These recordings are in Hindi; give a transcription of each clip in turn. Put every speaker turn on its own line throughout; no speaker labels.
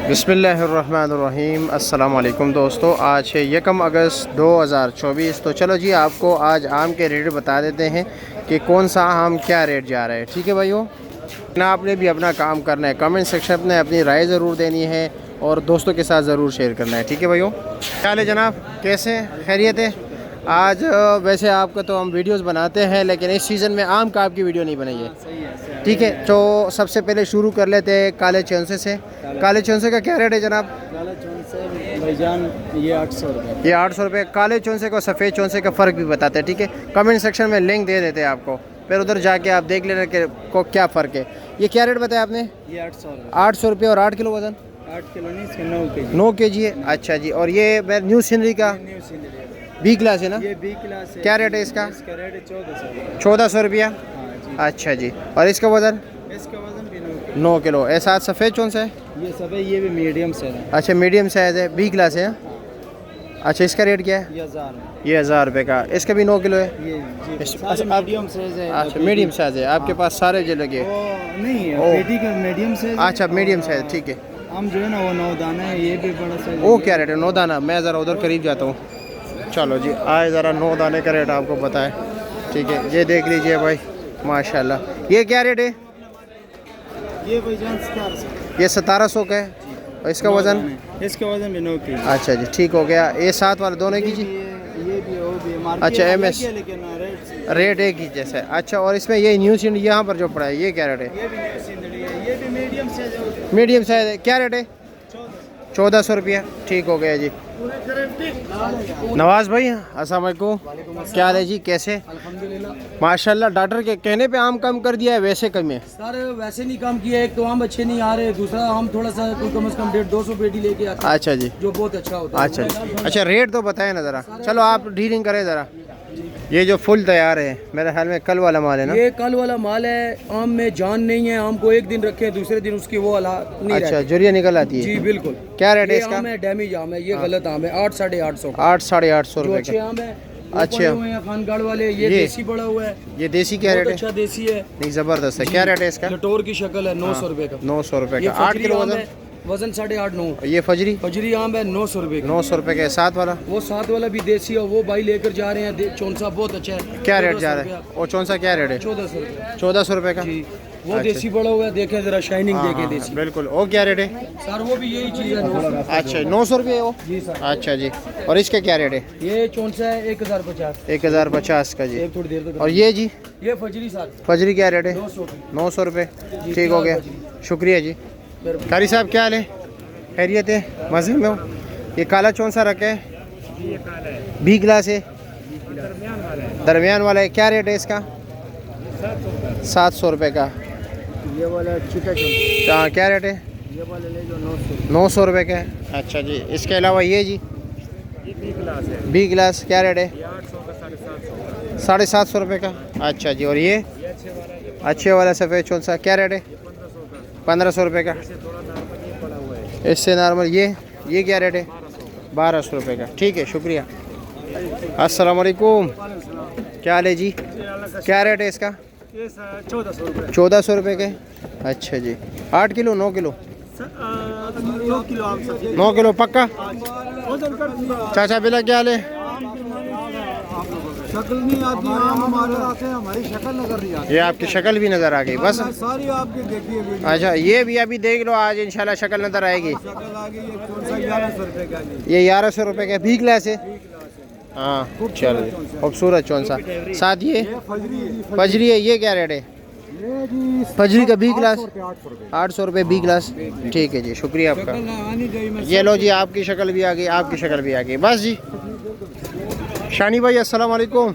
बिस्मिल्लाहिर्रहमानिर्रहीम। अस्सलाम वालेकुम दोस्तों, आज है 1 अगस्त 2024। तो चलो जी, आपको आज आम के रेट बता देते हैं कि कौन सा आम क्या रेट जा रहा है। ठीक है भाइयों, ना आपने भी अपना काम करना है, कमेंट सेक्शन में अपनी राय ज़रूर देनी है और दोस्तों के साथ ज़रूर शेयर करना है। ठीक है भाइयों, क्या हाल है जनाब, कैसे खैरियत है? आज वैसे आपका तो हम वीडियोस बनाते हैं, लेकिन इस सीज़न में आम का आपकी वीडियो नहीं बनाई है। ठीक है, तो सबसे पहले शुरू कर लेते हैं काले चौंसे से। काले चौंसे का क्या रेट है जनाब?
काला चौंसे भाईजान ये 800 रुपये।
ये 800 रुपये। काले चौंसे को सफ़ेद चौंसे का फ़र्क भी बताते हैं। ठीक है, कमेंट सेक्शन में लिंक दे देते हैं आपको, फिर उधर जाके आप देख लेना कि को क्या फ़र्क है। ये क्या रेट बताया आपने?
ये 800 रुपये।
800 रुपये। और 8 किलो वज़न?
8 किलो नहीं, इसके 9 केजी।
9 केजी है। अच्छा जी, और ये न्यू सीनरी का
न्यू सीनरी है।
बी क्लास है ना?
ये बी क्लास है।
क्या रेट है इसका?
इसका रेट है 1400।
1400 रुपया।
हाँ जी।
अच्छा जी, और इसका वज़न?
इसका वजन भी 9 किलो।
9 किलो। ऐसा सफ़ेद चौंसा है?
ये सब है, ये भी मीडियम साइज है।
अच्छा, मीडियम साइज़ है, बी क्लास है। अच्छा, इसका रेट क्या है?
ये 1000 है।
ये 1000 रुपये का। इसका भी 9 किलो है।
ये जी
अच्छा,
सारे मीडियम साइज है।
अच्छा, मीडियम साइज़ है आपके पास सारे जो लगे?
वो नहीं है,
ओ।
पेटी का मीडियम साइज।
अच्छा, मीडियम साइज़, ठीक है।
हम जो है ना वो 9 दाना है, ये भी बड़ा साइज।
वो क्या रेट है? 9 दाना। मैं ज़रा उधर करीब जाता हूँ। चलो जी, आए ज़रा 9 दाने का रेट आपको बताएं। ठीक है, ये देख लीजिए भाई, माशाल्लाह। ये क्या रेट है?
ये भाईजान 1700।
ये 1700 का है। और इसका वज़न?
इसका वजन भी 9 केजी।
अच्छा जी, ठीक हो गया। ये 7 वाले दोनों की जी?
ये भी वो भी मार्केट
अच्छा, MS
लेकिन
रेट एक ही जैसा है। अच्छा, और इसमें ये न्यू सीड यहाँ पर जो पड़ा है, ये क्या रेट है?
ये भी न्यू सिंदड़ी है, ये भी मीडियम साइज है।
मीडियम साइज़ है। क्या रेट है? 1400 रुपया। ठीक हो गया जी। नवाज़ भाई, अस्सलाम वालेकुम, क्या हाल है जी, कैसे?
अल्हम्दुलिल्लाह।
माशाल्लाह, डॉक्टर के कहने पे आम कम कर दिया है, वैसे कम है?
सर वैसे नहीं काम किया, एक तो आम अच्छे नहीं आ रहे, दूसरा आम थोड़ा सा कम से कम 150-200 पेटी लेके आते हैं,
अच्छा जी,
जो बहुत अच्छा होता है।
अच्छा जी। अच्छा, रेट तो बताए ना ज़रा। चलो आप डीलिंग करें ज़रा। ये जो फुल तैयार है, मेरे ख्याल में कल वाला माल है ना?
ये कल वाला माल है। आम में जान नहीं है, आम को एक दिन रखे दूसरे दिन उसकी वो हालात नहीं
अच्छा,
रहती।
जुरिया निकल आती है?
जी बिल्कुल।
क्या रेट है
ये
इसका?
आम है डैमेज आम है, ये गलत आम है। 8-850
8 साढ़े 800
जो
रुपये
अच्छे
का।
आम है
अच्छे
अच्छे हुए हैं खानगाड़ वाले। ये देसी बड़ा हुआ है।
ये देसी क्या
बहुत
रेट है?
अच्छा देसी है,
नहीं, ज़बरदस्त है। क्या रेट है इसका?
लटोर की शक्ल है, 900 रुपए का।
900 रुपये
ये
का। 8
फजरी
किलो
आम
वजन?
है, वजन 8.5-9।
ये फजरी?
फजरी आम है 900 रुपए का।
900 रुपये का। 7 वाला?
वो 7 वाला भी देसी है, वो भाई लेकर जा रहे हैं। चौंसा बहुत अच्छा है।
क्या रेट जा रहा है? और कौन सा क्या रेट है?
1400 रुपए
1400 रुपये का।
जी। वो
अच्छा।
देसी बड़ा हुआ है, देखें जरा शाइनिंग
हाँ,
देखें
हाँ,
देसी।
बिल्कुल। वो क्या रेट है?
सर वो भी यही चीज़ है 900।
अच्छा, 900 रुपये वो?
जी सर।
अच्छा जी, और इसका क्या रेट है?
ये चौंसा है 1050।
1050 का जी।
एक थोड़ी देर तक।
और ये जी
ये फजरी सर
फजरी क्या रेट है?
900
900 रुपये। ठीक हो गया, शुक्रिया जी। कारी साहब, क्या हाल है, खैरियत है, मज़े में हो? ये काला चौंसा रखे है, बी क्लास है, दरमियान वाला है। क्या रेट है इसका? 700 रुपये का।
ये वाला चिटा चौंसा,
हाँ, क्या रेट है?
ये वाले ले जो 900।
900 रुपये का है। अच्छा जी, इसके अलावा ये जी बी क्लास क्या रेट है? 750 रुपये का। अच्छा जी, और ये अच्छे वाला सफ़ेद चौंसा क्या रेट है? 1500 रुपये का। इससे नॉर्मल ये क्या रेट है? 1200 रुपये का। ठीक है, शुक्रिया। अस्सलाम वालेकुम, क्या हाल है जी, क्या रेट है इसका?
1400 रुपये।
1400 रुपये के। अच्छा जी, 8 किलो 9 किलो?
9 किलो आम सब्जी।
9 किलो पक्का? चाचा बिला, क्या हाल है?
शक्ल नहीं आती, आम हमारे आते हैं, हमारी शक्ल नजर नहीं आती।
ये आपकी शक्ल भी नज़र आ गई बस?
सारी आपकी देखिए वीडियो।
अच्छा, ये भी अभी देख लो, आज इंशाल्लाह शक्ल नज़र आएगी।
शक्ल आ गई। ये चौंसा 1100 रुपये का जी।
ये 1100 रुपये का बी क्लास है। हाँ, चलो, खूबसूरत चौंसा। साथ ये फजरी है, ये क्या रेट है? फजरी का बी क्लास 800 रुपये बी क्लास। ठीक है जी, शुक्रिया आपका। ये लो जी, आपकी शक्ल भी आ गई, आपकी शक्ल भी आ गई बस जी। शानी भाई, अस्सलाम वालेकुम,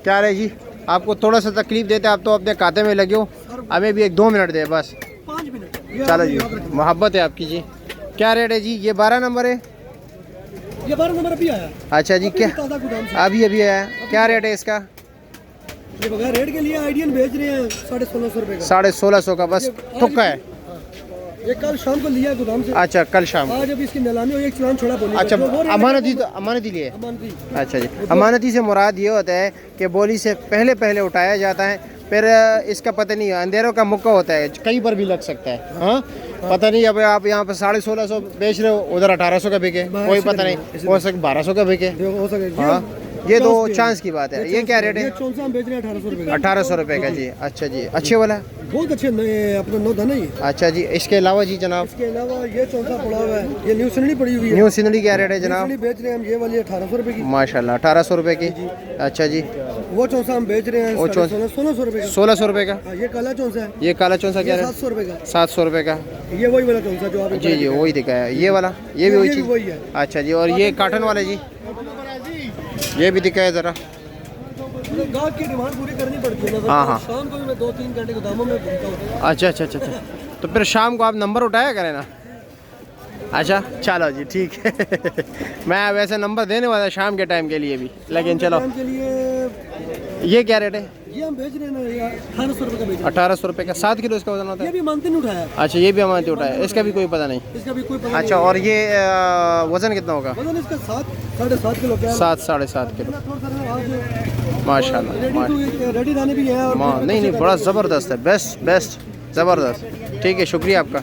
क्या हाल है जी? आपको थोड़ा सा तकलीफ़ देते, आप तो अपने खाते में लगे हो, हमें भी 1-2 मिनट दे बस।
5 मिनट।
चलो जी, मोहब्बत है आपकी जी। क्या रेट है जी? ये 12 नंबर है।
ये 12 नंबर अभी आया।
अच्छा जी, क्या
ताज़ा गोदाम से।
अभी अभी आया? क्या रेट है इसका?
ये बगैर रेट के लिए आइडियन भेज रहे हैं 1650 रुपये का।
1650 का बस तुक्का है?
ये कल शाम को लिया गोदाम से।
अच्छा, कल शाम।
आज अभी इसकी नीलामी हुई, एक चालान छोड़ा बोली।
अच्छा, अमानती लिए?
अमानती।
अच्छा जी, अमानती से मुराद ये होता है कि बोली से पहले उठाया जाता है, फिर इसका पता नहीं है, अंधेरों का मुक्का होता है, कहीं पर भी लग सकता है। हाँ पता नहीं, अब आप यहाँ पे 1650 बेच रहे हो, उधर 1800 का बिके, कोई पता नहीं, हो सकता 1200 का बिके।
हो सके
हाँ ये तो चांस की बात है। ये क्या रेट है?
कौन सा हम बेच रहे हैं 1800 रुपये
1800 रुपये का जी। अच्छा जी, अच्छे वाला,
बहुत अच्छे अपना नौ धन है ये।
अच्छा जी। इसके अलावा जी जनाब,
इसके अलावा ये चौंसा पड़ा हुआ है, ये न्यू सिंदड़ी पड़ी हुई है।
न्यू सिंदड़ी क्या रेट है जनाब?
सिंदड़ी बेच रहे हैं हम ये वाली 1800 रुपये की
माशाल्लाह 1800 रुपये की। अच्छा जी,
वो चौंसा हम बेच रहे हैं
वो
1600 रुपये का।
1600 रुपये का।
हाँ, ये काला चौंसा है,
ये काला चौंसा क्या
ये
रेट?
700 रुपये का।
700 रुपये का।
ये वही वाला चौंसा जो आप
जी जी वही दिखाया है। ये वाला, ये भी वही चीज़।
वही है।
अच्छा जी, और ये काटन वाले जी, ये भी दिखाया ज़रा।
गाहक की डिमांड पूरी करनी पड़ती है ना।
हाँ हाँ।
शाम को भी मैं 2-3 घंटे गोदामों में घूमता हूँ।
अच्छा अच्छा अच्छा अच्छा, तो फिर शाम को आप नंबर उठाया करें ना। अच्छा चलो जी ठीक है मैं वैसे नंबर देने वाला शाम के टाइम के लिए भी, लेकिन चलो।
के लिए
ये क्या रेट है?
ये हम बेच रहे हैं ना 1800 रुपये का बेच रहे हैं।
1800 रुपये का। 7 किलो इसका वजन होता
ये
है?
भी मानते नहीं उठाया,
अच्छा ये भी अमानती उठाया, इसका भी कोई पता नहीं।
इसका भी कोई पता
अच्छा, और ये वज़न कितना होगा?
नहीं। वजन इसका 7-7.5 किलो क्या है?
7 साढ़े 7 किलो।
थोड़ा सा आज
माशाल्लाह
रेडी दाने भी है और
नहीं नहीं, बड़ा ज़बरदस्त है, बेस्ट बेस्ट ज़बरदस्त। ठीक है, शुक्रिया आपका।